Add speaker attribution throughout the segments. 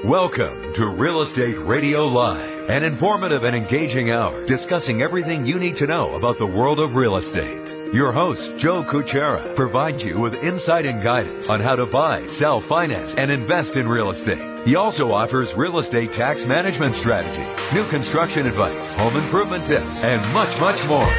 Speaker 1: Welcome to Real Estate Radio Live, an informative and engaging hour discussing everything you need to know about the world of real estate. Your host, Joe Kuchera, provides you with insight and guidance on how to buy, sell, finance, and invest in real estate. He also offers real estate tax management strategies, new construction advice, home improvement tips, and much, much more.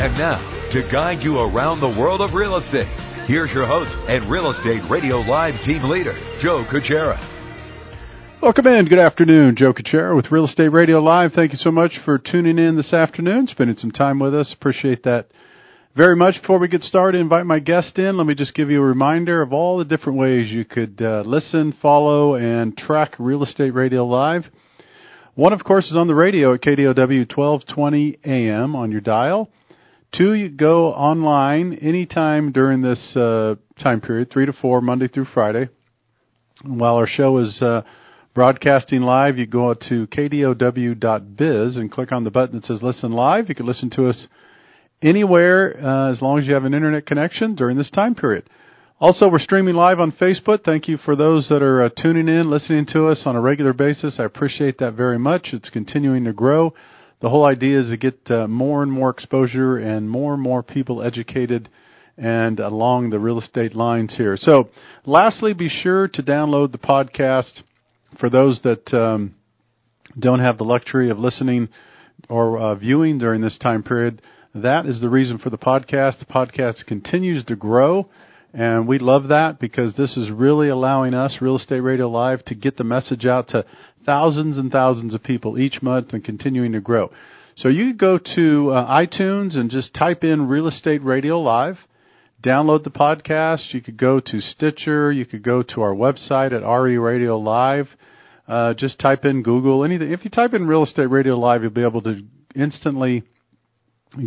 Speaker 1: And now, to guide you around the world of real estate, here's your host and Real Estate Radio Live team leader, Joe Kuchera.
Speaker 2: Welcome in. Good afternoon. Joe Kuchera with Real Estate Radio Live. Thank you so much for tuning in this afternoon, spending some time with us. Appreciate that very much. Before we get started, invite my guest in. Let me just give you a reminder of all the different ways you could listen, follow, and track Real Estate Radio Live. One, of course, is on the radio at KDOW 1220 AM on your dial. Two, you go online anytime during this time period, 3 to 4, Monday through Friday. While our show is broadcasting live, you go to kdow.biz and click on the button that says Listen Live. You can listen to us anywhere as long as you have an internet connection during this time period. Also, we're streaming live on Facebook. Thank you for those that are tuning in, listening to us on a regular basis. I appreciate that very much. It's continuing to grow. The whole idea is to get more and more exposure and more people educated and along the real estate lines here. So, lastly, be sure to download the podcast for those that don't have the luxury of listening or viewing during this time period. That is the reason for the podcast. The podcast continues to grow, and we love that because this is really allowing us, Real Estate Radio Live, to get the message out to thousands and thousands of people each month and continuing to grow. So you could go to iTunes and just type in Real Estate Radio Live, download the podcast. You could go to Stitcher. You could go to our website at RE Radio Live. Just type in Google, anything. If you type in Real Estate Radio Live, you'll be able to instantly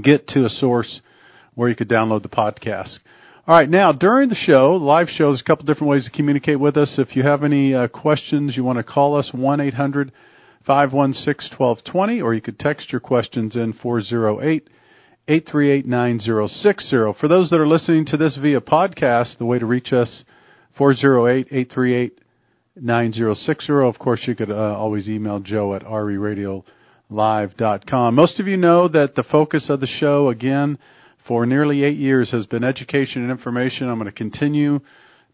Speaker 2: get to a source where you could download the podcast. All right, now, during the show, live show, there's a couple different ways to communicate with us. If you have any questions, you want to call us, 1-800-516-1220, or you could text your questions in 408-838-9060. For those that are listening to this via podcast, the way to reach us, 408-838-9060. Of course, you could always email Joe at reradiolive.com. Most of you know that the focus of the show, again, for nearly 8 years has been education and information. I'm going to continue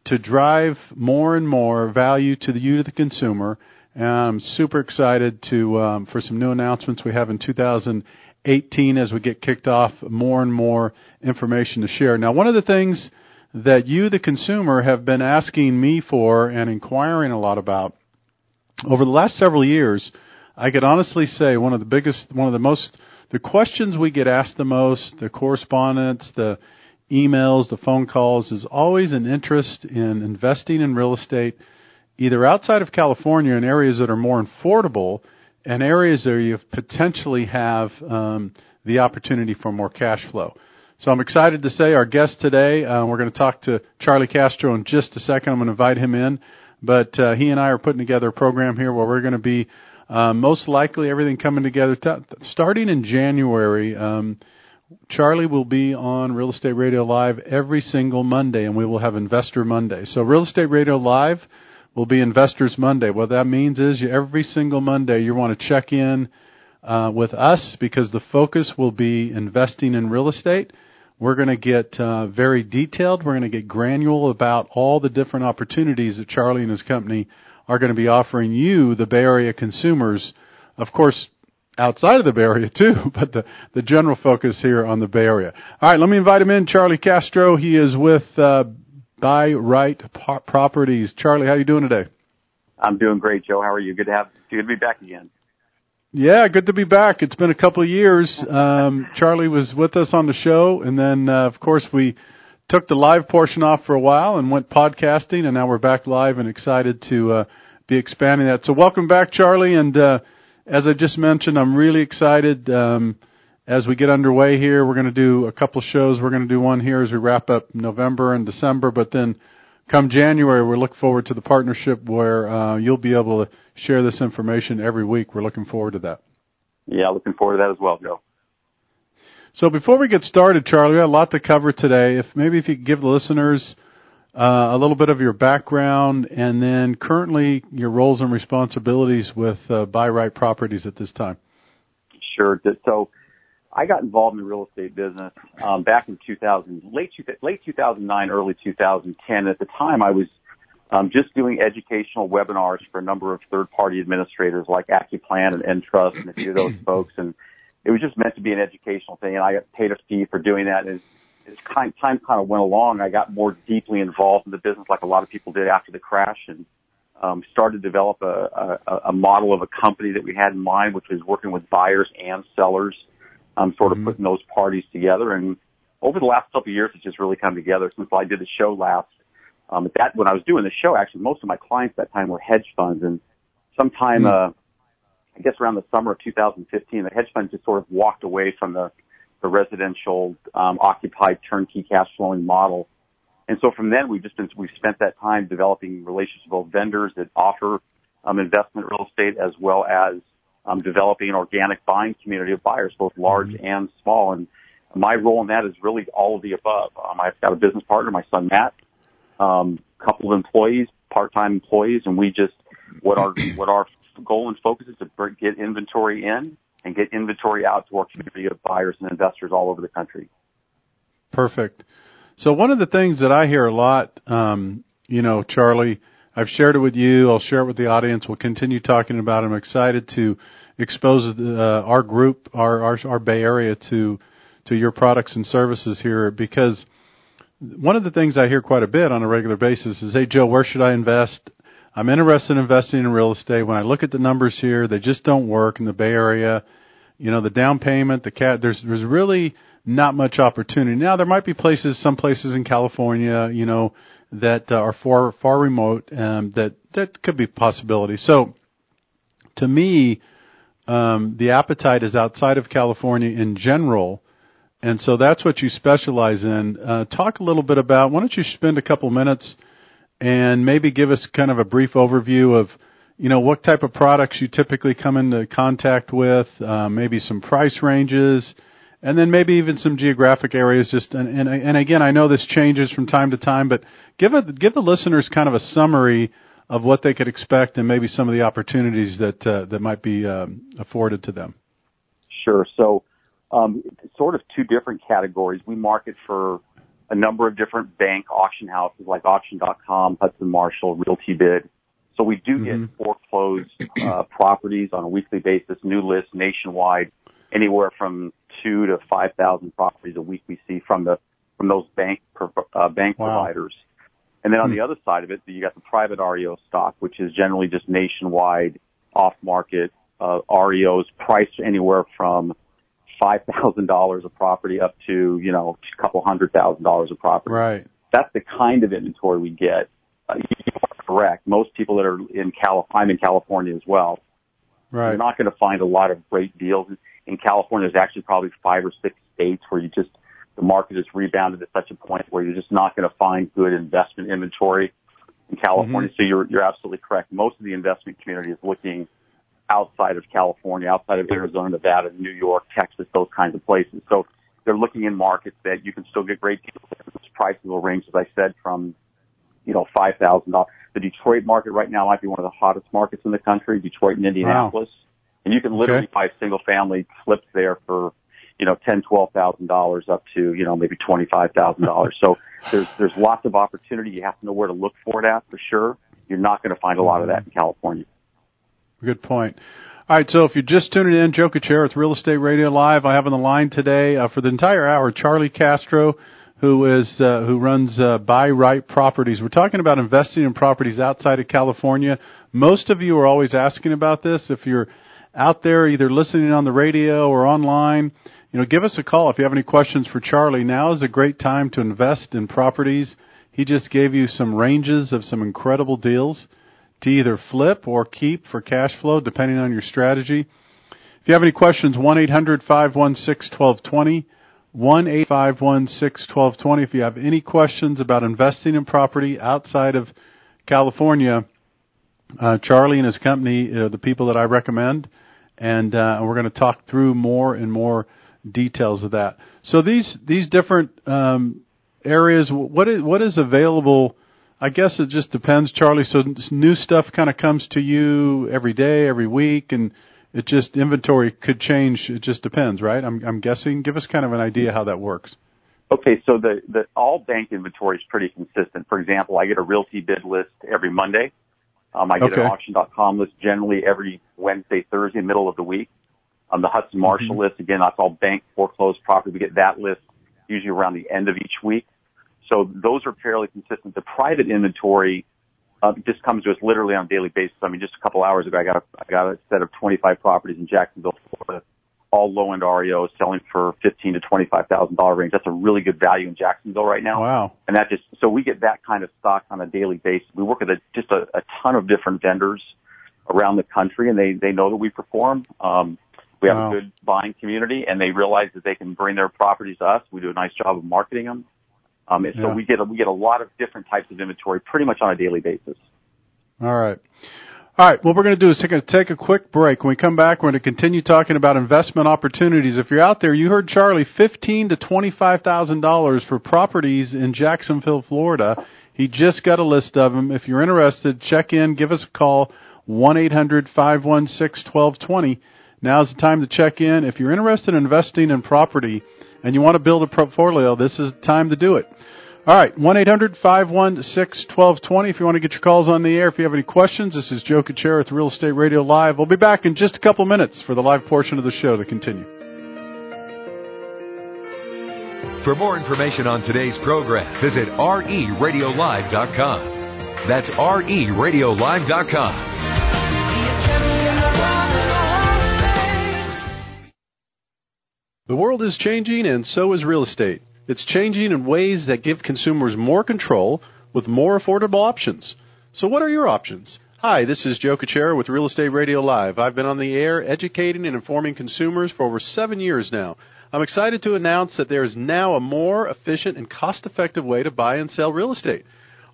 Speaker 2: to drive more and more value to you, the consumer. And I'm super excited for some new announcements we have in 2018 as we get kicked off, more and more information to share. Now, one of the things that you, the consumer, have been asking me for and inquiring a lot about over the last several years, I could honestly say the questions we get asked the most, the correspondence, the emails, the phone calls, is always an interest in investing in real estate, either outside of California in areas that are more affordable and areas where you potentially have the opportunity for more cash flow. So I'm excited to say our guest today, we're going to talk to Charlie Castro in just a second. I'm going to invite him in. But he and I are putting together a program here where we're going to be most likely everything coming together. Starting in January, Charlie will be on Real Estate Radio Live every single Monday, and we will have Investor Monday. So Real Estate Radio Live will be Investors Monday. What that means is every single Monday you want to check in with us because the focus will be investing in real estate. We're going to get very detailed. We're going to get granular about all the different opportunities that Charlie and his company are going to be offering you, the Bay Area consumers, of course, outside of the Bay Area too, but the general focus here on the Bay Area. All right, let me invite him in, Charlie Castro. He is with Buy Right Properties. Charlie, how are you doing today?
Speaker 3: I'm doing great, Joe. How are you? Good to be back again.
Speaker 2: Yeah, good to be back. It's been a couple of years. Charlie was with us on the show, and then, of course, we took the live portion off for a while and went podcasting, and now we're back live and excited to be expanding that. So welcome back, Charlie, and as I just mentioned, I'm really excited as we get underway here. We're going to do a couple of shows. We're going to do one here as we wrap up November and December, but then come January, we look forward to the partnership where you'll be able to share this information every week. We're looking forward to that.
Speaker 3: Yeah, looking forward to that as well, Joe.
Speaker 2: So before we get started, Charlie, we have a lot to cover today. If you could give the listeners a little bit of your background and then currently your roles and responsibilities with Buy Right Properties at this time.
Speaker 3: Sure. So I got involved in the real estate business back in late 2009, early 2010. At the time, I was just doing educational webinars for a number of third-party administrators like AccuPlan and Entrust and a few of those folks. And it was just meant to be an educational thing, and I got paid a fee for doing that. And as time kind of went along, I got more deeply involved in the business like a lot of people did after the crash, and started to develop a model of a company that we had in mind, which was working with buyers and sellers, sort of putting those parties together. And over the last couple of years, it's just really come together since I did the show last. When I was doing the show, actually, most of my clients at that time were hedge funds. And sometime, I guess around the summer of 2015, the hedge funds just sort of walked away from the residential, occupied turnkey cash flowing model. And so from then, we've spent that time developing relationships with vendors that offer investment real estate, as well as developing an organic buying community of buyers, both large and small. And my role in that is really all of the above. I've got a business partner, my son Matt, couple of employees, part-time employees, and what our goal and focus is to get inventory in and get inventory out to our community of buyers and investors all over the country.
Speaker 2: Perfect. So one of the things that I hear a lot, Charlie, I've shared it with you. I'll share it with the audience. We'll continue talking about it. I'm excited to expose our group, our Bay Area to your products and services here, because one of the things I hear quite a bit on a regular basis is, hey, Joe, where should I invest? I'm interested in investing in real estate. When I look at the numbers here, they just don't work in the Bay Area. The down payment, there's really not much opportunity. Now, there might be some places in California, that are far remote, that could be a possibility. So, to me, the appetite is outside of California in general, and so that's what you specialize in. Talk a little bit about, why don't you spend a couple minutes and maybe give us kind of a brief overview of, what type of products you typically come into contact with, maybe some price ranges, and then maybe even some geographic areas. And again, I know this changes from time to time, but give the listeners kind of a summary of what they could expect and maybe some of the opportunities that might be afforded to them.
Speaker 3: Sure. So, sort of two different categories. We market for a number of different bank auction houses like Auction.com, Hudson Marshall, RealtyBid. So we do get foreclosed properties on a weekly basis, new lists nationwide, anywhere from 2,000 to 5,000 properties a week we see from those bank providers. And then on the other side of it, you got the private REO stock, which is generally just nationwide, off-market REOs priced anywhere from $5,000 a property up to, a couple $100,000 a property.
Speaker 2: Right.
Speaker 3: That's the kind of inventory we get. You are correct. Most people that are I'm in California as well. Right. You're not going to find a lot of great deals. In California, there's actually probably 5 or 6 states where the market has rebounded at such a point where you're just not going to find good investment inventory in California. So you're absolutely correct. Most of the investment community is looking outside of California, outside of Arizona, Nevada, New York, Texas, those kinds of places. So they're looking in markets that you can still get great deals. Prices will range, as I said, from $5,000. The Detroit market right now might be one of the hottest markets in the country, Detroit and Indianapolis. Wow. And you can literally buy single-family flips there for, $10,000, $12,000 up to, maybe $25,000. So there's lots of opportunity. You have to know where to look for it at, for sure. You're not going to find a lot of that in California.
Speaker 2: Good point. All right, so if you're just tuning in, Joe Kuchera with Real Estate Radio Live. I have on the line today for the entire hour Charlie Castro, who runs Buy Right Properties. We're talking about investing in properties outside of California. Most of you are always asking about this. If you're out there either listening on the radio or online, give us a call if you have any questions for Charlie. Now is a great time to invest in properties. He just gave you some ranges of some incredible deals to either flip or keep for cash flow, depending on your strategy. If you have any questions, 1-800-516-1220, 1-800-516-1220. If you have any questions about investing in property outside of California, Charlie and his company are the people that I recommend, and we're going to talk through more and more details of that. So these different areas, what is available? I guess it just depends, Charlie. So new stuff kind of comes to you every day, every week, and it just inventory could change. It just depends, right? I'm guessing. Give us kind of an idea how that works.
Speaker 3: Okay, so the all bank inventory is pretty consistent. For example, I get a realty bid list every Monday. I get an auction.com list generally every Wednesday, Thursday, middle of the week. The Hudson Marshall list, again, that's all bank foreclosed property. We get that list usually around the end of each week. So those are fairly consistent. The private inventory just comes to us literally on a daily basis. I mean, just a couple hours ago, I got a set of 25 properties in Jacksonville, Florida, all low-end REO selling for $15,000 to $25,000 range. That's a really good value in Jacksonville right now.
Speaker 2: Wow.
Speaker 3: And so we get that kind of stock on a daily basis. We work with just a ton of different vendors around the country, and they know that we perform. We have a good buying community, and they realize that they can bring their properties to us. We do a nice job of marketing them. So we get a lot of different types of inventory pretty much on a daily basis.
Speaker 2: All right. What we're going to do is take a quick break. When we come back, we're going to continue talking about investment opportunities. If you're out there, you heard Charlie, $15,000 to $25,000 for properties in Jacksonville, Florida. He just got a list of them. If you're interested, check in, give us a call, 1-800-516-1220. Now's the time to check in. If you're interested in investing in property and you want to build a portfolio, this is the time to do it. All right, 1-800-516-1220 if you want to get your calls on the air. If you have any questions, this is Joe Kuchera with Real Estate Radio Live. We'll be back in just a couple minutes for the live portion of the show to continue.
Speaker 1: For more information on today's program, visit RERadiolive.com. That's RERadiolive.com.
Speaker 2: The world is changing, and so is real estate. It's changing in ways that give consumers more control with more affordable options. So what are your options? Hi, this is Joe Kuchera with Real Estate Radio Live. I've been on the air educating and informing consumers for over 7 years now. I'm excited to announce that there is now a more efficient and cost-effective way to buy and sell real estate.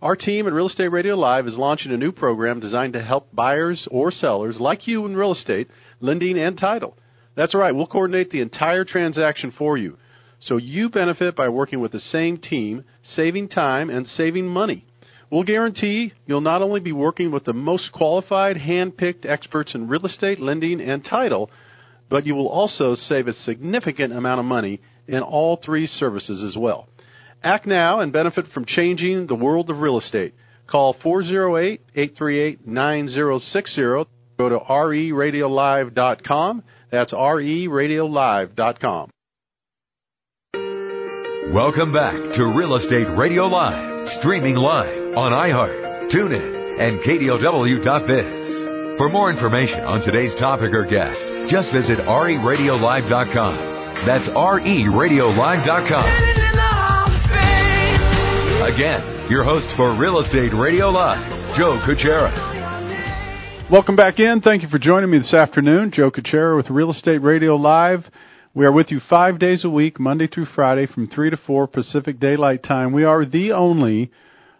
Speaker 2: Our team at Real Estate Radio Live is launching a new program designed to help buyers or sellers like you in real estate, lending and title. That's right, we'll coordinate the entire transaction for you. So you benefit by working with the same team, saving time and saving money. We'll guarantee you'll not only be working with the most qualified, hand-picked experts in real estate, lending, and title, but you will also save a significant amount of money in all three services as well. Act now and benefit from changing the world of real estate. Call 408-838-9060. Go to RERadiolive.com. That's RERadiolive.com.
Speaker 1: Welcome back to Real Estate Radio Live, streaming live on iHeart, TuneIn, and KDOW.biz. For more information on today's topic or guest, just visit RERadiolive.com. That's RERadiolive.com. Again, your host for Real Estate Radio Live, Joe Kuchera.
Speaker 2: Welcome back in. Thank you for joining me this afternoon. Joe Kuchera with Real Estate Radio Live. We are with you 5 days a week, Monday through Friday, from 3 to 4 Pacific Daylight Time. We are the only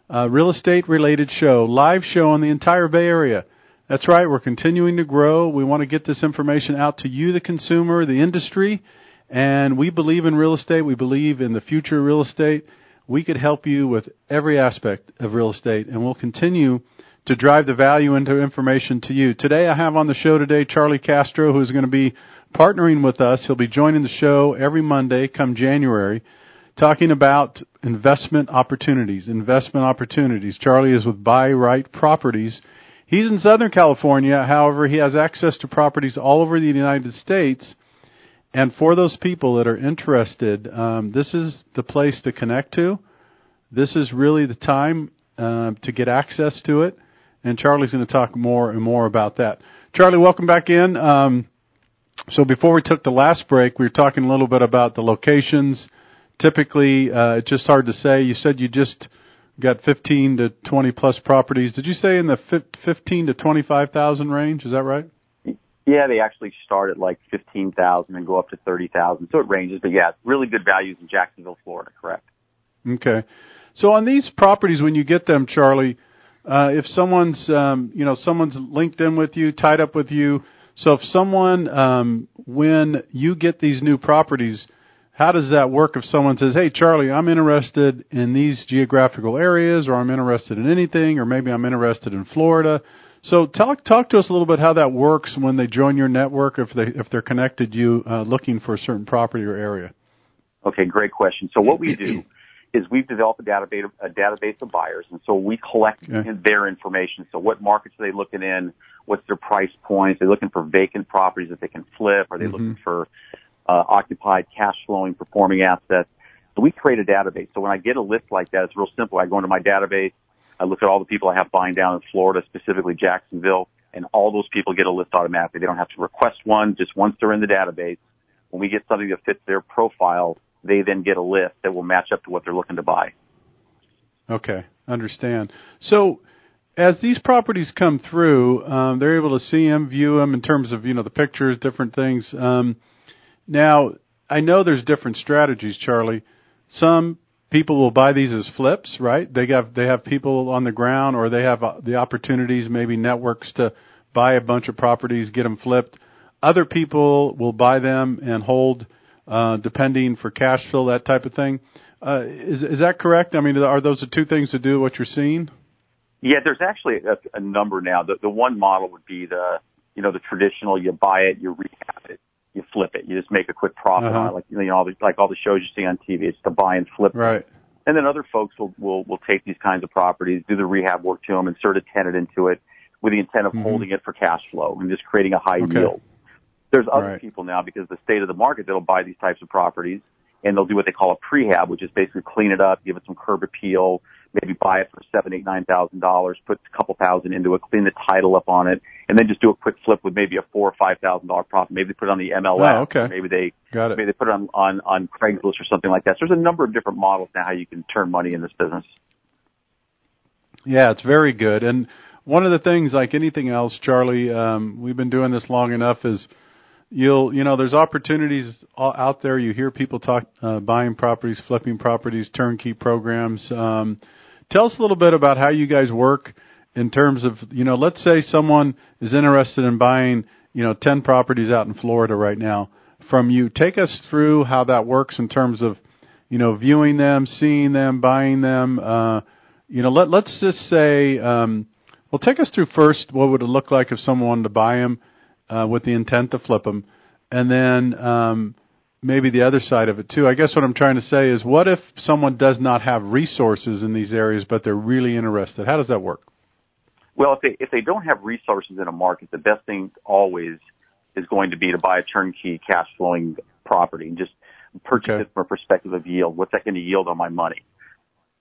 Speaker 2: real estate-related show, live show in the entire Bay Area. That's right. We're continuing to grow. We want to get this information out to you, the consumer, the industry, and we believe in real estate. We believe in the future of real estate. We could help you with every aspect of real estate, and we'll continue to drive the value into information to you. Today, I have on the show today Charlie Castro, who's going to be partnering with us. He'll be joining the show every Monday come January, talking about investment opportunities. Charlie is with Buy Right Properties. He's in Southern California. However, he has access to properties all over the United States. And for those people that are interested, this is the place to connect to. This is really the time to get access to it. And Charlie's going to talk more and more about that. Charlie, welcome back in. So before we took the last break, we were talking a little bit about the locations. Typically, it's just hard to say. You said you just got 15 to 20 plus properties. Did you say in the 15 to 25,000 range? Is that right?
Speaker 3: Yeah, they actually start at like 15,000 and go up to 30,000. So it ranges, but yeah, really good values in Jacksonville, Florida. Correct.
Speaker 2: Okay. So on these properties, when you get them, Charlie, if someone's linked in with you, tied up with you, So if someone, when you get these new properties, how does that work if someone says, hey, Charlie, I'm interested in these geographical areas, or I'm interested in anything, or maybe I'm interested in Florida. So talk to us a little bit how that works when they join your network, if they're connected you looking for a certain property or area.
Speaker 3: Okay, great question. So what we do is we've developed a database of buyers, and so we collect their information. So what markets are they looking in? What's their price points? Are they looking for vacant properties that they can flip? Are they looking for occupied, cash flowing, performing assets? So we create a database. So when I get a list like that, it's real simple. I go into my database, I look at all the people I have buying down in Florida, specifically Jacksonville, and all those people get a list automatically. They don't have to request one. Just once they're in the database, when we get something that fits their profile, they then get a list that will match up to what they're looking to buy. Okay,
Speaker 2: understand. So as these properties come through, they're able to see them, view them in terms of, the pictures, different things. Now, I know there's different strategies, Charlie. Some people will buy these as flips, right? They have people on the ground, or they have the opportunities, maybe networks, to buy a bunch of properties, get them flipped. Other people will buy them and hold, depending for cash flow, that type of thing. Is that correct? I mean, are those the two things to do what you're seeing?
Speaker 3: Yeah, there's actually a number now. The one model would be the traditional, you buy it, you rehab it, you flip it. You just make a quick profit on it, like all the shows you see on TV. It's the buy and flip.
Speaker 2: Right.
Speaker 3: And then other folks will take these kinds of properties, do the rehab work to them, insert a tenant into it with the intent of holding it for cash flow and just creating a high yield. There's other people now, because of the state of the market, that'll buy these types of properties, and they'll do what they call a prehab, which is basically clean it up, give it some curb appeal, maybe buy it for $7,000, $8,000, $9,000, put a couple thousand into it, clean the title up on it, and then just do a quick flip with maybe a $4,000 or $5,000 profit. Maybe they put it on the MLS.
Speaker 2: Oh, okay.
Speaker 3: Maybe they put it on Craigslist or something like that. So there's a number of different models now how you can turn money in this business.
Speaker 2: Yeah, it's very good. And one of the things, like anything else, Charlie, we've been doing this long enough, is there's opportunities out there. You hear people talk, buying properties, flipping properties, turnkey programs. Tell us a little bit about how you guys work in terms of, let's say someone is interested in buying, 10 properties out in Florida right now from you. Take us through how that works in terms of, viewing them, seeing them, buying them. Let's just say, take us through first what would it look like if someone wanted to buy them with the intent to flip them, and then maybe the other side of it too. I guess what I'm trying to say is, what if someone does not have resources in these areas, but they're really interested? How does that work?
Speaker 3: Well, if they don't have resources in a market, the best thing always is going to be to buy a turnkey cash flowing property and just purchase it from a perspective of yield. What's that going to yield on my money?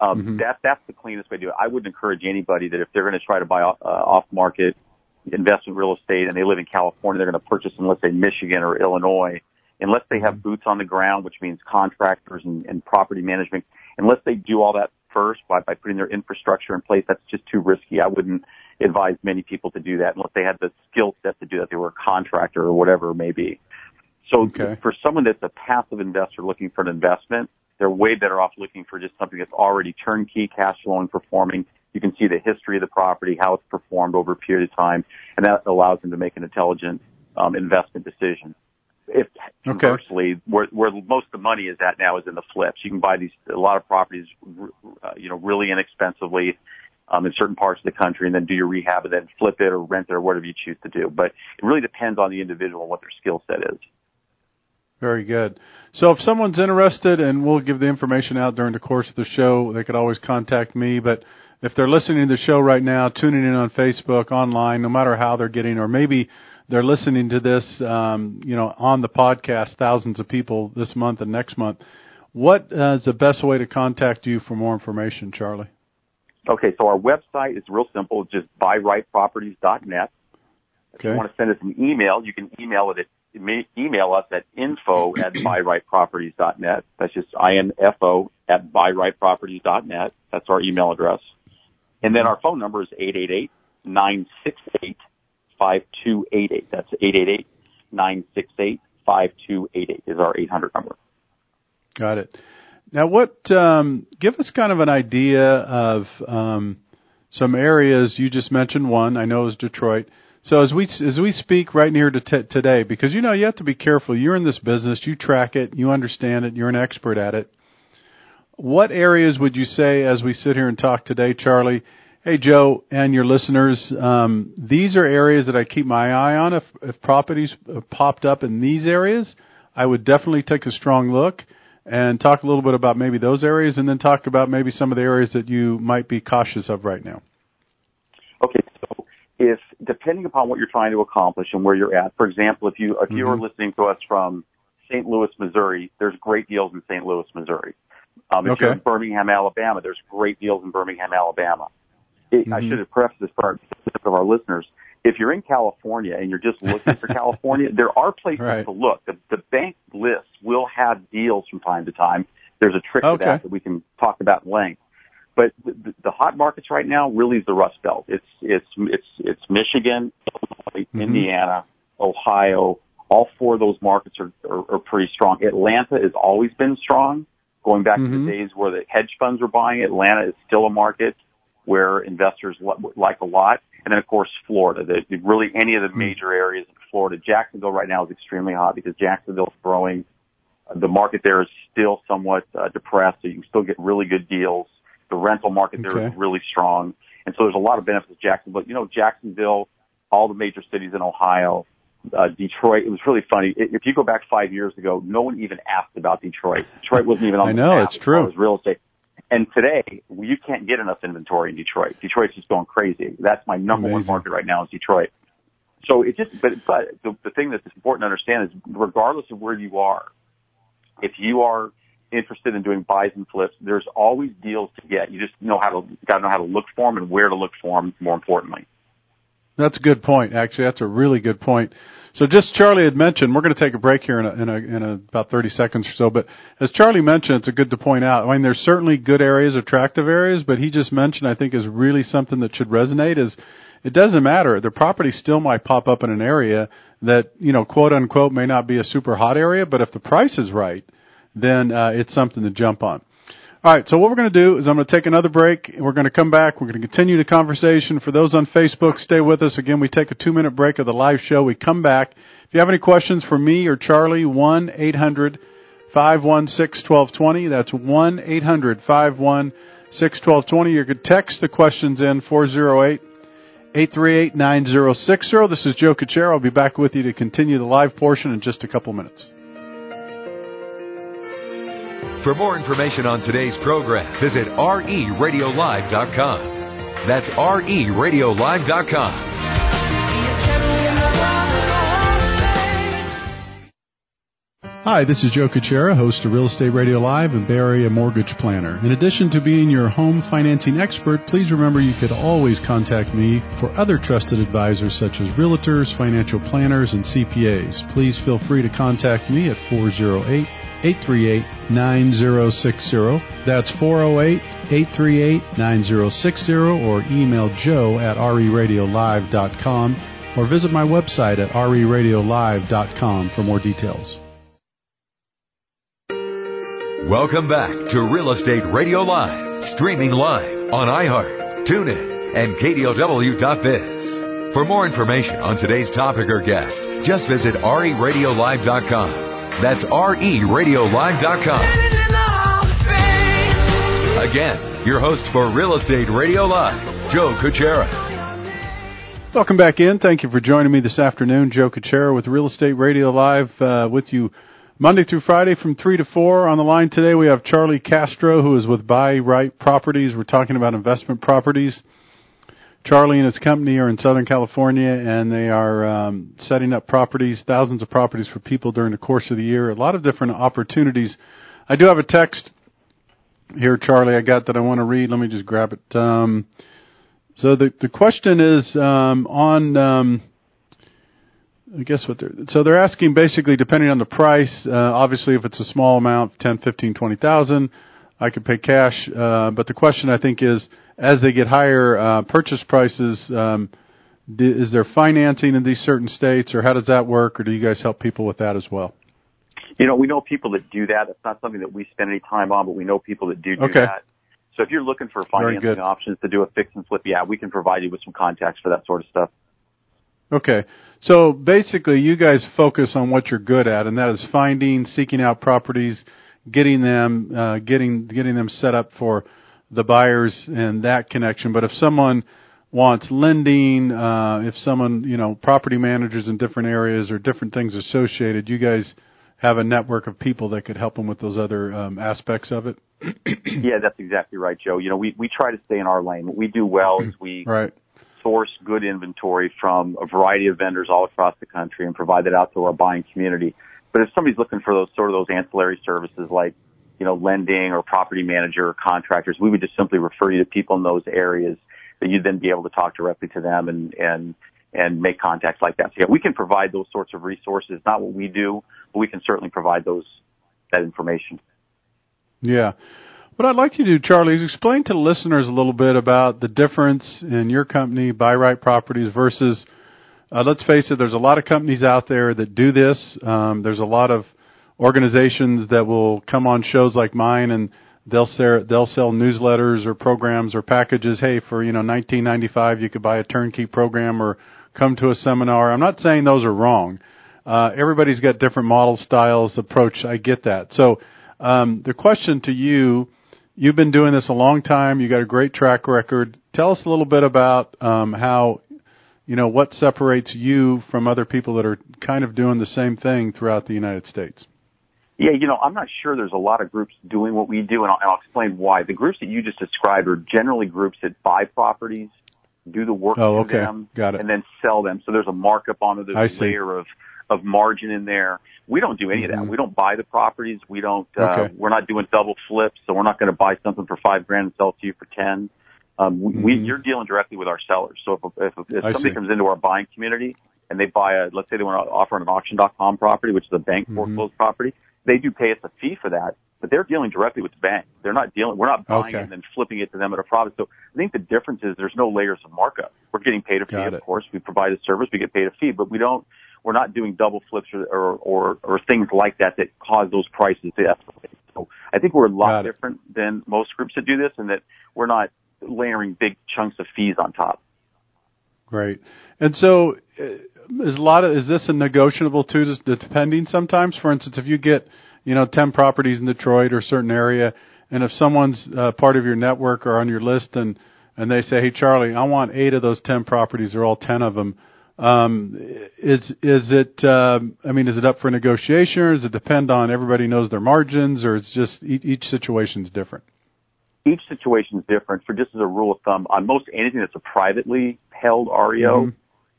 Speaker 3: That's the cleanest way to do it. I wouldn't encourage anybody that if they're going to try to buy off market investment real estate and they live in California, they're going to purchase in, let's say, Michigan or Illinois, unless they have boots on the ground, which means contractors and property management, unless they do all that first by putting their infrastructure in place, that's just too risky. I wouldn't advise many people to do that unless they had the skill set to do that. They were a contractor or whatever it may be. So for someone that's a passive investor looking for an investment, they're way better off looking for just something that's already turnkey, cash flowing, performing. You can see the history of the property, how it's performed over a period of time, and that allows them to make an intelligent investment decision. If conversely, where most of the money is at now is in the flips. You can buy a lot of properties, really inexpensively in certain parts of the country, and then do your rehab and then flip it or rent it or whatever you choose to do. But it really depends on the individual and what their skill set is.
Speaker 2: Very good. So if someone's interested, and we'll give the information out during the course of the show, they could always contact me. But if they're listening to the show right now, tuning in on Facebook, online, no matter how they're getting, or maybe they're listening to this, on the podcast, thousands of people this month and next month, what is the best way to contact you for more information, Charlie?
Speaker 3: Okay, so our website is real simple. It's just buyrightproperties.net. If you want to send us an email, you can email us at info@buyrightproperties.net. That's just info@buyrightproperties.net. That's our email address. And then our phone number is 888-968-5288. That's 888-968-5288 is our 800 number.
Speaker 2: Got it. Now, give us kind of an idea of some areas. You just mentioned one. I know it was Detroit. So as we speak right here today, because you have to be careful. You're in this business, you track it, you understand it, you're an expert at it. What areas would you say, as we sit here and talk today, Charlie? Hey, Joe, and your listeners, these are areas that I keep my eye on. If properties popped up in these areas, I would definitely take a strong look and talk a little bit about maybe those areas, and then talk about maybe some of the areas that you might be cautious of right now. Okay.
Speaker 3: So if, depending upon what you're trying to accomplish and where you're at, for example, if you are listening to us from St. Louis, Missouri, there's great deals in St. Louis, Missouri. If you're in Birmingham, Alabama, there's great deals in Birmingham, Alabama. I should have prefaced this for our listeners. If you're in California and you're just looking for California, there are places to look. The bank list will have deals from time to time. There's a trick to that we can talk about in length. But the hot markets right now really is the Rust Belt. It's Michigan, Illinois, Indiana, Ohio. All four of those markets are pretty strong. Atlanta has always been strong. Going back to the days where the hedge funds were buying, Atlanta is still a market where investors like a lot. And then, of course, Florida. Really, any of the major areas in Florida. Jacksonville right now is extremely hot because Jacksonville's growing. The market there is still somewhat depressed, so you can still get really good deals. The rental market there is really strong. And so there's a lot of benefits to Jacksonville. Jacksonville, all the major cities in Ohio, Detroit. It was really funny. If you go back 5 years ago, no one even asked about Detroit. Detroit wasn't even on the map. I know, it's true. It was real estate. And today, you can't get enough inventory in Detroit. Detroit's just going crazy. That's my number one market right now is Detroit. So but the thing that's important to understand is regardless of where you are, if you are interested in doing buys and flips, there's always deals to get. You just gotta know how to look for them and where to look for them, more importantly.
Speaker 2: That's a good point. Actually, that's a really good point. So just Charlie had mentioned, we're going to take a break here in about 30 seconds or so, but as Charlie mentioned, it's good to point out. I mean, there's certainly good areas, attractive areas, but he just mentioned, I think is really something that should resonate is it doesn't matter. The property still might pop up in an area that, quote unquote, may not be a super hot area, but if the price is right, then it's something to jump on. All right, so what we're going to do is I'm going to take another break. We're going to come back. We're going to continue the conversation. For those on Facebook, stay with us. Again, we take a 2-minute break of the live show. We come back. If you have any questions for me or Charlie, 1-800-516-1220. That's 1-800-516-1220. You could text the questions in 408-838-9060. This is Joe Kuchera. I'll be back with you to continue the live portion in just a couple minutes.
Speaker 1: For more information on today's program, visit RERadiolive.com. That's RERadiolive.com.
Speaker 2: Hi, this is Joe Kuchera, host of Real Estate Radio Live and Bay Area Mortgage Planner. In addition to being your home financing expert, please remember you could always contact me for other trusted advisors such as realtors, financial planners, and CPAs. Please feel free to contact me at 408-838-9060. That's 408-838-9060, or email joe at RERadiolive.com, or visit my website at RERadiolive.com for more details.
Speaker 1: Welcome back to Real Estate Radio Live, streaming live on iHeart, TuneIn, and KDOW.biz. For more information on today's topic or guest, just visit RERadiolive.com. That's RERadiolive.com. Again, your host for Real Estate Radio Live, Joe Kuchera.
Speaker 2: Welcome back in. Thank you for joining me this afternoon. Joe Kuchera with Real Estate Radio Live with you Monday through Friday from 3 to 4. On the line today we have Charlie Castro, who is with Buy Right Properties. We're talking about investment properties. Charlie and his company are in Southern California, and they are setting up properties, thousands of properties for people during the course of the year. A lot of different opportunities. I do have a text here, Charlie, I got that I want to read. Let me just grab it. So the question is I guess they're asking basically, depending on the price, obviously if it's a small amount, 10, 15, 20,000, I could pay cash. But the question I think is, as they get higher purchase prices, is there financing in these certain states, or how does that work, or do you guys help people with that as well?
Speaker 3: We know people that do that. It's not something that we spend any time on, but we know people that do that. So if you're looking for financing options to do a fix and flip, we can provide you with some contacts for that sort of stuff.
Speaker 2: Okay. So basically you guys focus on what you're good at, and that is finding, seeking out properties, getting them set up for the buyers and that connection. But if someone wants lending, if someone, property managers in different areas or different things associated, you guys have a network of people that could help them with those other aspects of it?
Speaker 3: Yeah, that's exactly right, Joe. We try to stay in our lane. What we do well is we source good inventory from a variety of vendors all across the country and provide that out to our buying community. But if somebody's looking for those ancillary services like, lending or property manager or contractors, we would just simply refer you to people in those areas that you'd then be able to talk directly to them and make contacts like that. So yeah, we can provide those sorts of resources. Not what we do, but we can certainly provide that information.
Speaker 2: Yeah. What I'd like you to do, Charlie, is explain to the listeners a little bit about the difference in your company, Buy Right Properties, versus, let's face it, there's a lot of companies out there that do this. There's a lot of organizations that will come on shows like mine, and they'll sell newsletters or programs or packages. Hey, for $19.95, you could buy a turnkey program or come to a seminar. I'm not saying those are wrong. Everybody's got different model styles, approach. I get that. So the question to you, you've been doing this a long time. You got a great track record. Tell us a little bit about how, what separates you from other people that are kind of doing the same thing throughout the United States.
Speaker 3: Yeah, I'm not sure there's a lot of groups doing what we do, and I'll explain why. The groups that you just described are generally groups that buy properties, do the work for them, and then sell them. So there's a markup on it. There's a layer of margin in there. We don't do any of that. We don't buy the properties. We don't. We're not doing double flips, so we're not going to buy something for $5,000 and sell it to you for $10,000. You're dealing directly with our sellers. So if somebody comes into our buying community and they buy let's say they want to offer an auction.com property, which is a bank foreclosed property, they do pay us a fee for that, but they're dealing directly with the bank. We're not buying it and then flipping it to them at a profit. So I think the difference is there's no layers of markup. We're getting paid a fee, of course. We provide a service, we get paid a fee, but we're not doing double flips or things like that cause those prices to escalate. So I think we're a lot different than most groups that do this, and that we're not layering big chunks of fees on top.
Speaker 2: Great. And so is this a negotiable too, just depending sometimes? For instance, if you get, 10 properties in Detroit or a certain area, and if someone's part of your network or on your list and they say, hey, Charlie, I want 8 of those 10 properties, or all 10 of them, is it up for negotiation, or does it depend on everybody knows their margins, or it's just each situation's different?
Speaker 3: Each situation is different. For just as a rule of thumb, on most anything that's a privately held REO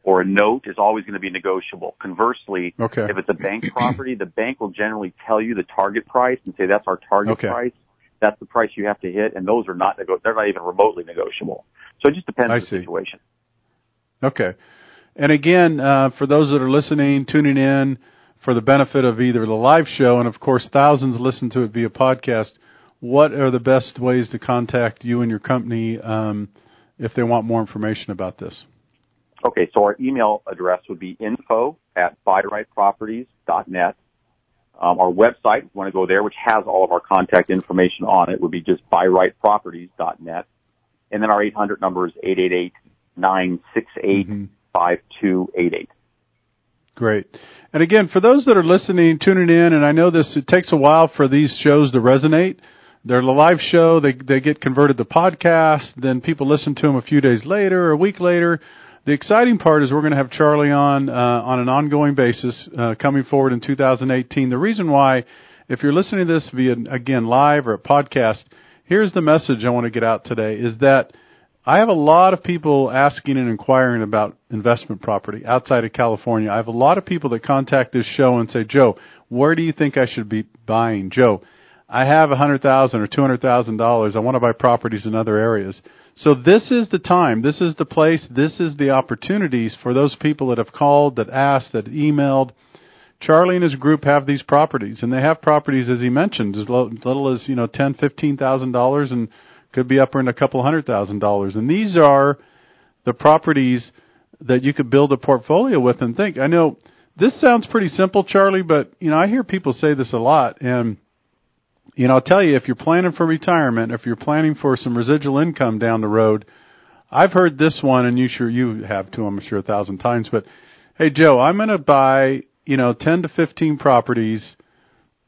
Speaker 3: or a note is always going to be negotiable. Conversely, if it's a bank property, the bank will generally tell you the target price and say that's our target price. That's the price you have to hit, and those are they're not even remotely negotiable. So it just depends on the situation.
Speaker 2: Okay. And again, for those that are listening, tuning in for the benefit of either the live show, and of course thousands listen to it via podcast, what are the best ways to contact you and your company if they want more information about this?
Speaker 3: Okay, so our email address would be info@buyrightproperties.net. Our website, if you want to go there, which has all of our contact information on it, would be just buyrightproperties.net. And then our 800 number is 888-968-5288.
Speaker 2: Great. And again, for those that are listening, tuning in, and I know it takes a while for these shows to resonate. They're a live show. They get converted to podcast. Then people listen to them a few days later or a week later. The exciting part is we're going to have Charlie on an ongoing basis coming forward in 2018. The reason why, if you're listening to this via, again, live or a podcast, here's the message I want to get out today, is that I have a lot of people asking and inquiring about investment property outside of California. I have a lot of people that contact this show and say, Joe, where do you think I should be buying? Joe, I have $100,000 or $200,000. I want to buy properties in other areas. So this is the time. This is the place. This is the opportunities for those people that have called, that asked, that emailed. Charlie and his group have these properties, and they have properties, as he mentioned, as little as $10,000, $15,000, and could be up in a couple $100,000. And these are the properties that you could build a portfolio with and think. I know this sounds pretty simple, Charlie, but I hear people say this a lot, and I'll tell you, if you're planning for retirement, if you're planning for some residual income down the road, I've heard this one, and you have too, I'm sure 1,000 times, but hey, Joe, I'm going to buy, 10 to 15 properties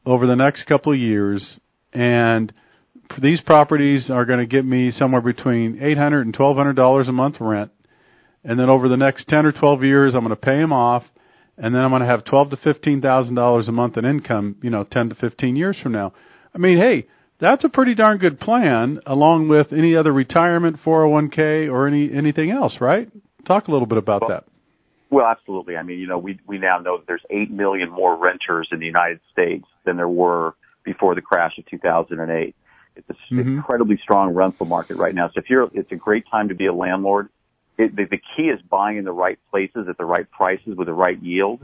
Speaker 2: over the next couple of years, and these properties are going to get me somewhere between $800 and $1,200 a month rent, and then over the next 10 or 12 years, I'm going to pay them off, and then I'm going to have $12,000 to $15,000 a month in income, 10 to 15 years from now. I mean, hey, that's a pretty darn good plan, along with any other retirement, 401k, or anything else, right? Talk a little bit about that.
Speaker 3: Well, absolutely. I mean, we now know that there's 8 million more renters in the United States than there were before the crash of 2008. It's an incredibly strong rental market right now. So it's a great time to be a landlord. The key is buying in the right places at the right prices with the right yield.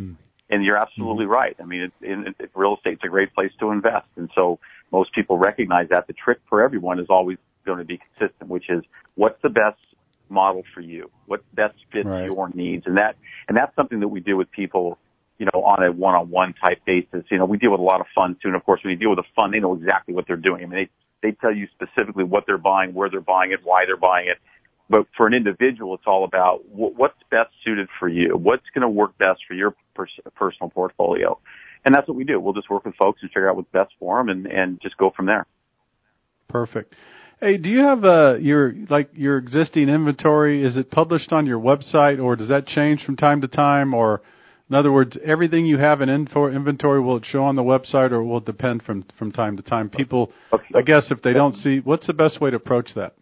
Speaker 3: And you're absolutely right. I mean, in real estate, it's a great place to invest. And so most people recognize that. The trick for everyone is always going to be consistent, which is what's the best model for you? What best fits your needs? And that's something that we do with people, on a one-on-one type basis. We deal with a lot of funds too. And of course, when you deal with a fund, they know exactly what they're doing. I mean, they tell you specifically what they're buying, where they're buying it, why they're buying it. But for an individual, it's all about what's best suited for you. What's going to work best for your personal portfolio. And that's what we do. We'll just work with folks and figure out what's best for them and just go from there.
Speaker 2: Perfect. Hey, do you have your existing inventory? Is it published on your website, or does that change from time to time? Or in other words, everything you have in inventory, will it show on the website, or will it depend from time to time? People, I guess, if they don't see, what's the best way to approach that?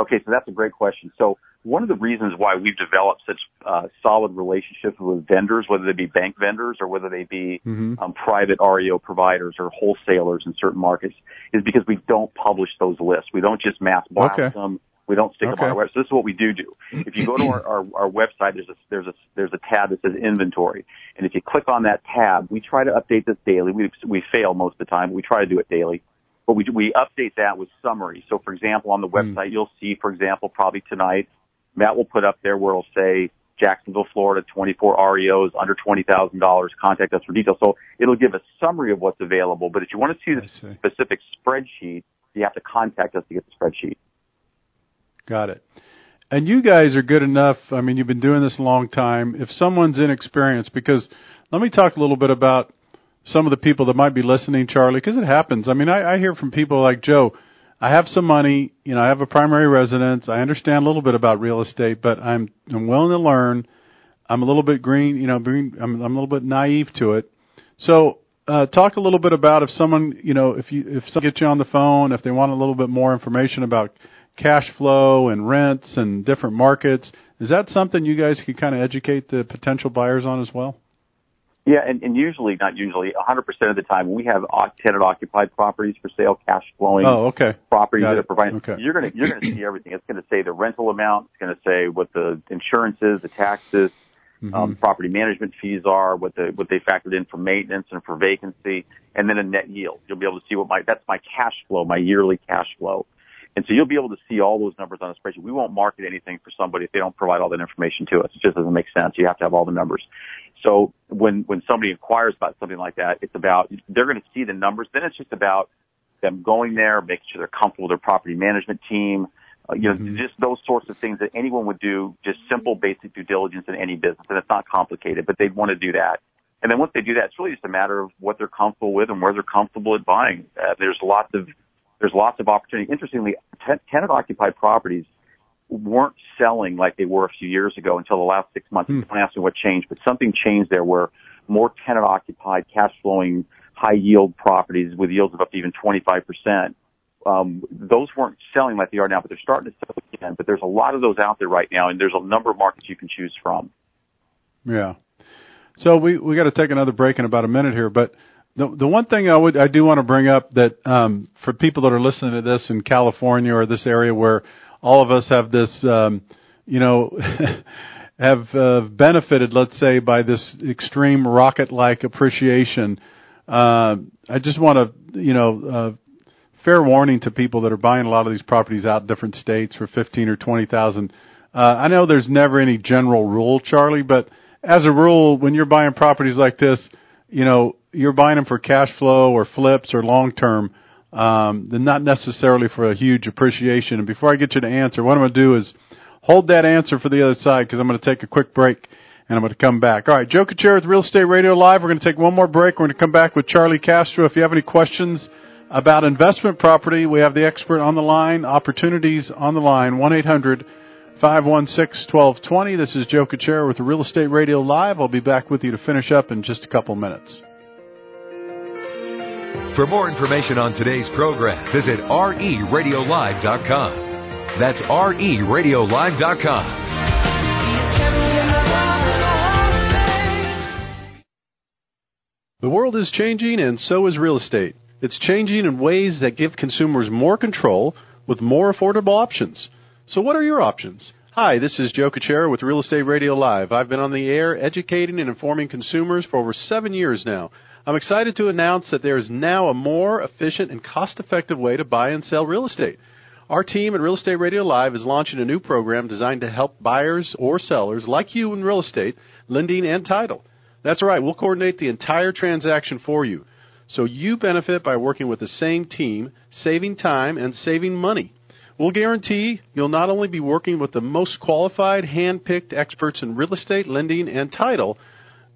Speaker 3: Okay, so that's a great question. So one of the reasons why we've developed such solid relationships with vendors, whether they be bank vendors or whether they be private REO providers or wholesalers in certain markets, is because we don't publish those lists. We don't just mass blast them. We don't stick them on our website. So this is what we do. If you go to our website, there's a tab that says inventory, and if you click on that tab, we try to update this daily. We fail most of the time. We try to do it daily. But we update that with summary. So, for example, on the website, you'll see, for example, probably tonight, Matt will put up there where it'll say Jacksonville, Florida, 24 REOs under $20,000. Contact us for details. So it'll give a summary of what's available. But if you want to see the specific spreadsheet, you have to contact us to get the spreadsheet.
Speaker 2: Got it. And you guys are good enough. I mean, you've been doing this a long time. If someone's inexperienced, because let me talk a little bit about some of the people that might be listening, Charlie, because it happens. I mean, I hear from people like, Joe, I have some money, I have a primary residence. I understand a little bit about real estate, but I'm willing to learn. I'm a little bit green, I'm a little bit naive to it. So, talk a little bit about if someone, if someone gets you on the phone, if they want a little bit more information about cash flow and rents and different markets, is that something you guys could kind of educate the potential buyers on as well?
Speaker 3: Yeah, and usually, not usually, 100% of the time, we have tenant-occupied properties for sale, cash-flowing properties that are providing. Okay. You're going to see everything. It's going to say the rental amount. It's going to say what the insurance is, the taxes, property management fees are, what they factored in for maintenance and for vacancy, and then a net yield. You'll be able to see that's my cash flow, my yearly cash flow. And so you'll be able to see all those numbers on a spreadsheet. We won't market anything for somebody if they don't provide all that information to us. It just doesn't make sense. You have to have all the numbers. So when somebody inquires about something like that, it's about, they're going to see the numbers. Then it's just about them going there, making sure they're comfortable with their property management team, just those sorts of things that anyone would do, just simple, basic due diligence in any business. And it's not complicated, but they'd want to do that. And then once they do that, it's really just a matter of what they're comfortable with and where they're comfortable at buying. There's lots of opportunity. Interestingly, tenant-occupied properties weren't selling like they were a few years ago until the last 6 months. Don't ask me what changed, but something changed there where more tenant-occupied, cash-flowing, high-yield properties with yields of up to even 25%, those weren't selling like they are now, but they're starting to sell again. But there's a lot of those out there right now, and there's a number of markets you can choose from. Yeah.
Speaker 2: So we got to take another break in about a minute here, but the one thing I do want to bring up that for people that are listening to this in California or this area where all of us have this, have benefited, let's say, by this extreme rocket-like appreciation. I just want to, fair warning to people that are buying a lot of these properties out in different states for $15,000 or $20,000. I know there's never any general rule, Charlie, but as a rule, when you're buying properties like this, you're buying them for cash flow or flips or long-term, then not necessarily for a huge appreciation. And before I get you to answer, what I'm going to do is hold that answer for the other side because I'm going to take a quick break and I'm going to come back. All right, Joe Kuchera with Real Estate Radio Live. We're going to take one more break. We're going to come back with Charlie Castro. If you have any questions about investment property, we have the expert on the line, opportunities on the line, 1-800-516-1220. This is Joe Kuchera with Real Estate Radio Live. I'll be back with you to finish up in just a couple minutes.
Speaker 1: For more information on today's program, visit RERadiolive.com. That's RERadiolive.com.
Speaker 2: The world is changing, and so is real estate. It's changing in ways that give consumers more control with more affordable options. So what are your options? Hi, this is Joe Kuchera with Real Estate Radio Live. I've been on the air educating and informing consumers for over 7 years now. I'm excited to announce that there is now a more efficient and cost-effective way to buy and sell real estate. Our team at Real Estate Radio Live is launching a new program designed to help buyers or sellers like you in real estate, lending and title. That's right, we'll coordinate the entire transaction for you. So you benefit by working with the same team, saving time and saving money. We'll guarantee you'll not only be working with the most qualified, hand-picked experts in real estate, lending, and title,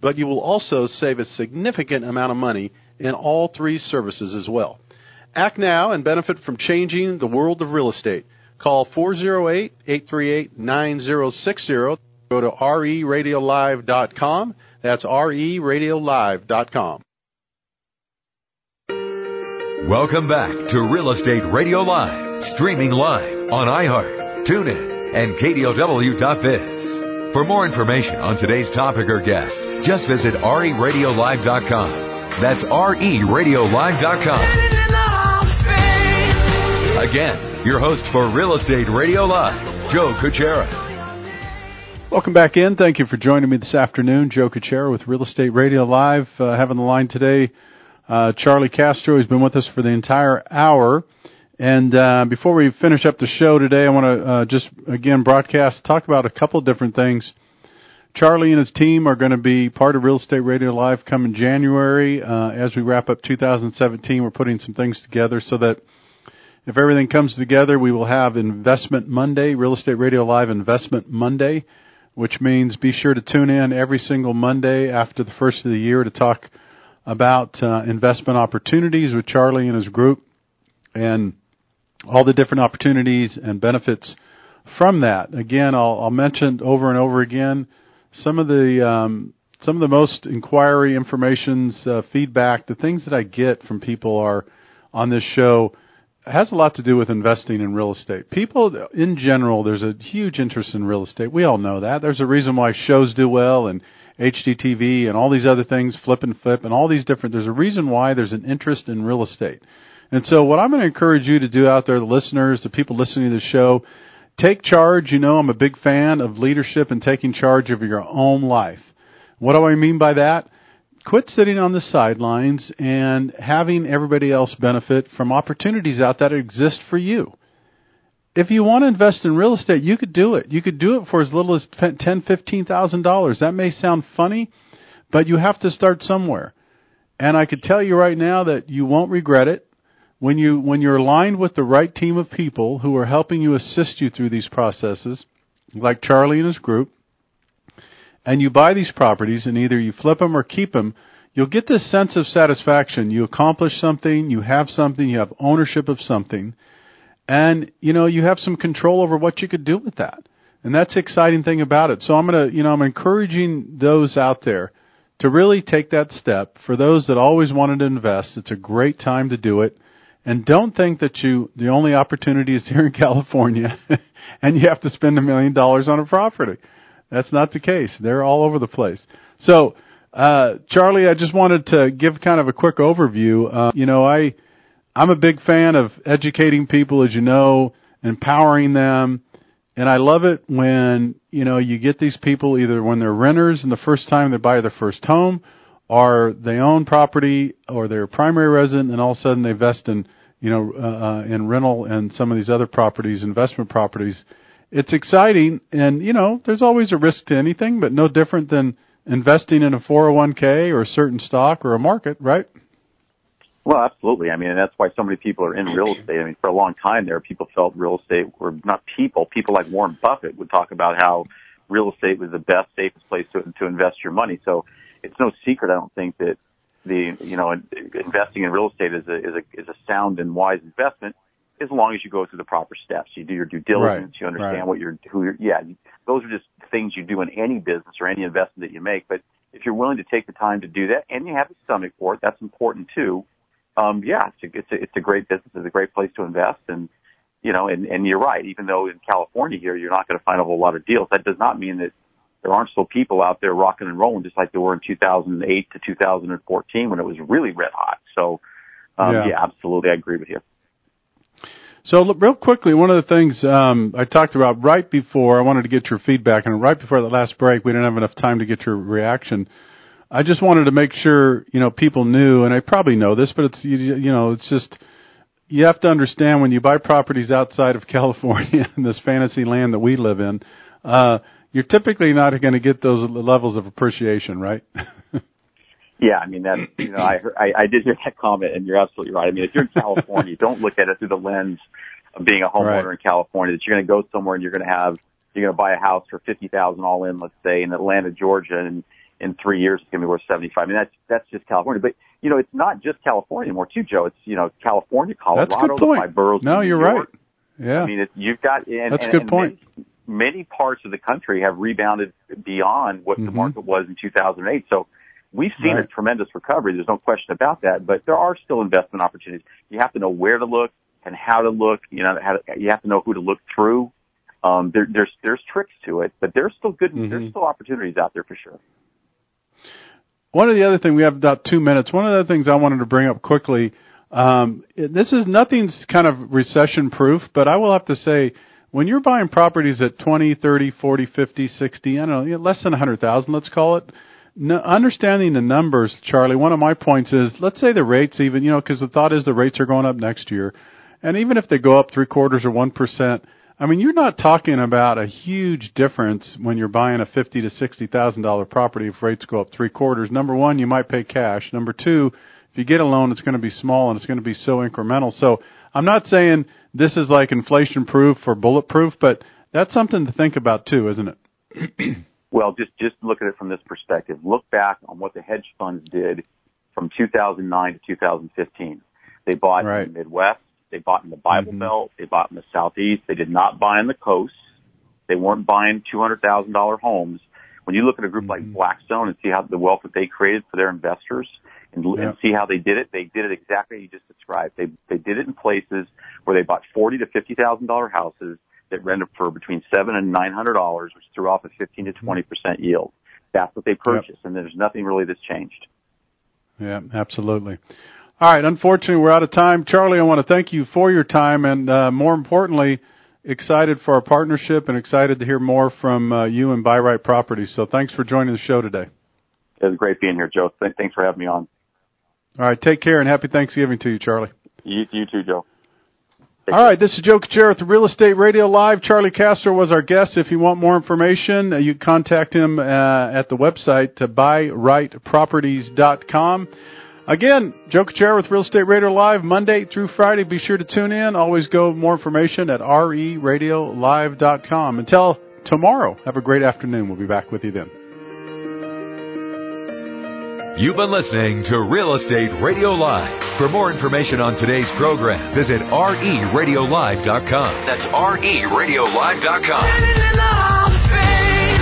Speaker 2: but you will also save a significant amount of money in all three services as well. Act now and benefit from changing the world of real estate. Call 408-838-9060. Go to RERadiolive.com. That's RERadiolive.com.
Speaker 1: Welcome back to Real Estate Radio Live, streaming live on iHeart, TuneIn, and KDOW.biz. For more information on today's topic or guest, just visit RERadiolive.com. That's RERadiolive.com. Again, your host for Real Estate Radio Live, Joe Kuchera.
Speaker 2: Welcome back in. Thank you for joining me this afternoon. Joe Kuchera with Real Estate Radio Live. Having the line today, Charlie Castro. He's been with us for the entire hour. And before we finish up the show today, I want to just, again, talk about a couple of different things. Charlie and his team are going to be part of Real Estate Radio Live coming January. As we wrap up 2017, we're putting some things together so that if everything comes together, we will have Investment Monday, Real Estate Radio Live Investment Monday, which means be sure to tune in every single Monday after the first of the year to talk about investment opportunities with Charlie and his group and all the different opportunities and benefits from that. Again, I'll mention over and over again some of the most inquiry informations, feedback, the things that I get from people are on this show has a lot to do with investing in real estate. People, in general, there's a huge interest in real estate. We all know that. There's a reason why shows do well and HGTV and all these other things, Flip and all these different, there's a reason why there's an interest in real estate. And so what I'm going to encourage you to do out there, the listeners, the people listening to the show, take charge. You know, I'm a big fan of leadership and taking charge of your own life. What do I mean by that? Quit sitting on the sidelines and having everybody else benefit from opportunities out that exist for you. If you want to invest in real estate, you could do it. You could do it for as little as $10,000, $15,000. That may sound funny, but you have to start somewhere. And I could tell you right now that you won't regret it. When you're aligned with the right team of people who are helping you assist you through these processes, like Charlie and his group, and you buy these properties and either you flip them or keep them, you'll get this sense of satisfaction. You accomplish something, you have ownership of something, and you have some control over what you could do with that. And that's the exciting thing about it. So I'm encouraging those out there to really take that step. For those that always wanted to invest, it's a great time to do it. And don't think that the only opportunity is here in California and you have to spend $1 million on a property. That's not the case. They're all over the place. So, Charlie, I just wanted to give kind of a quick overview. I'm a big fan of educating people, as you know, empowering them. And I love it when, you get these people either when they're renters and the first time they buy their first home, or they own property, or they're a primary resident, and all of a sudden they invest in, in rental and some of these other properties, investment properties. It's exciting, and, there's always a risk to anything, but no different than investing in a 401k or a certain stock or a market, right?
Speaker 3: Well, absolutely. I mean, and that's why so many people are in real estate. I mean, for a long time there, people felt real estate were not people. People like Warren Buffett would talk about how real estate was the best, safest place to invest your money. So it's no secret, I don't think, that investing in real estate is a sound and wise investment, as long as you go through the proper steps. You do your due diligence, you understand those are just things you do in any business or any investment that you make. But if you're willing to take the time to do that and you have a stomach for it, that's important too. It's a great business. It's a great place to invest. And, and you're right. Even though in California here, you're not going to find a whole lot of deals. That does not mean that there aren't still people out there rocking and rolling, just like there were in 2008 to 2014 when it was really red hot. So, absolutely. I agree with you.
Speaker 2: So real quickly, one of the things I talked about right before, I wanted to get your feedback, and right before the last break, we didn't have enough time to get your reaction. I just wanted to make sure, people knew, and I probably know this, but it's, it's just, you have to understand when you buy properties outside of California in this fantasy land that we live in, you're typically not going to get those levels of appreciation, right?
Speaker 3: Yeah, I mean, that's, I did hear that comment, and you're absolutely right. I mean, if you're in California, don't look at it through the lens of being a homeowner in California, that you're going to go somewhere and you're going to buy a house for $50,000 all in, let's say, in Atlanta, Georgia, and in 3 years it's going to be worth $75,000. I mean, that's just California. But, it's not just California anymore, too, Joe. It's, California, Colorado,
Speaker 2: that's a good point.
Speaker 3: The 5 boroughs.
Speaker 2: No, you're right. Yeah.
Speaker 3: I mean, you've got,
Speaker 2: that's a good point.
Speaker 3: Many parts of the country have rebounded beyond what the market was in 2008. So we've seen a tremendous recovery. There's no question about that. But there are still investment opportunities. You have to know where to look and how to look. You have to know who to look through. There's tricks to it, but there's still there's still opportunities out there for sure.
Speaker 2: One of the other things, we have about 2 minutes. One of the things I wanted to bring up quickly, nothing's kind of recession proof, but I will have to say, when you're buying properties at 20, 30, 40, 50, 60, I don't know, less than 100,000, let's call it, understanding the numbers, Charlie, one of my points is, let's say the rates even, because the thought is the rates are going up next year, and even if they go up 0.75% or 1%, I mean, you're not talking about a huge difference when you're buying a $50,000 to $60,000 property if rates go up 0.75%. Number one, you might pay cash. Number two, if you get a loan, it's going to be small and it's going to be so incremental. So I'm not saying this is like inflation-proof or bulletproof, but that's something to think about too, isn't it?
Speaker 3: Well, just look at it from this perspective. Look back on what the hedge funds did from 2009 to 2015. They bought in the Midwest. They bought in the Bible Belt. They bought in the Southeast. They did not buy on the coast. They weren't buying $200,000 homes. When you look at a group like Blackstone and see how the wealth that they created for their investors and see how they did it exactly as you just described. They did it in places where they bought $40,000 to $50,000 houses that rented for between $700 and $900, which threw off a 15 to 20% yield. That's what they purchased, and there's nothing really that's changed.
Speaker 2: Yeah, absolutely. All right, unfortunately, we're out of time. Charlie, I want to thank you for your time, and more importantly, excited for our partnership and excited to hear more from you and Buy Right Properties. So thanks for joining the show today.
Speaker 3: It was great being here, Joe. Thanks for having me on.
Speaker 2: All right, take care, and happy Thanksgiving to you, Charlie.
Speaker 3: You too, Joe.
Speaker 2: All right, this is Joe Kuchera with Real Estate Radio Live. Charlie Castro was our guest. If you want more information, you can contact him at the website, buyrightproperties.com. Again, Joe Kuchera with Real Estate Radio Live, Monday through Friday. Be sure to tune in. Always go more information at reradiolive.com. Until tomorrow, have a great afternoon. We'll be back with you then.
Speaker 1: You've been listening to Real Estate Radio Live. For more information on today's program, visit reradiolive.com. That's reradiolive.com.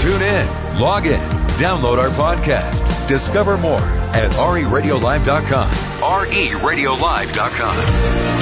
Speaker 1: Tune in, log in, download our podcast. Discover more at reradiolive.com. reradiolive.com.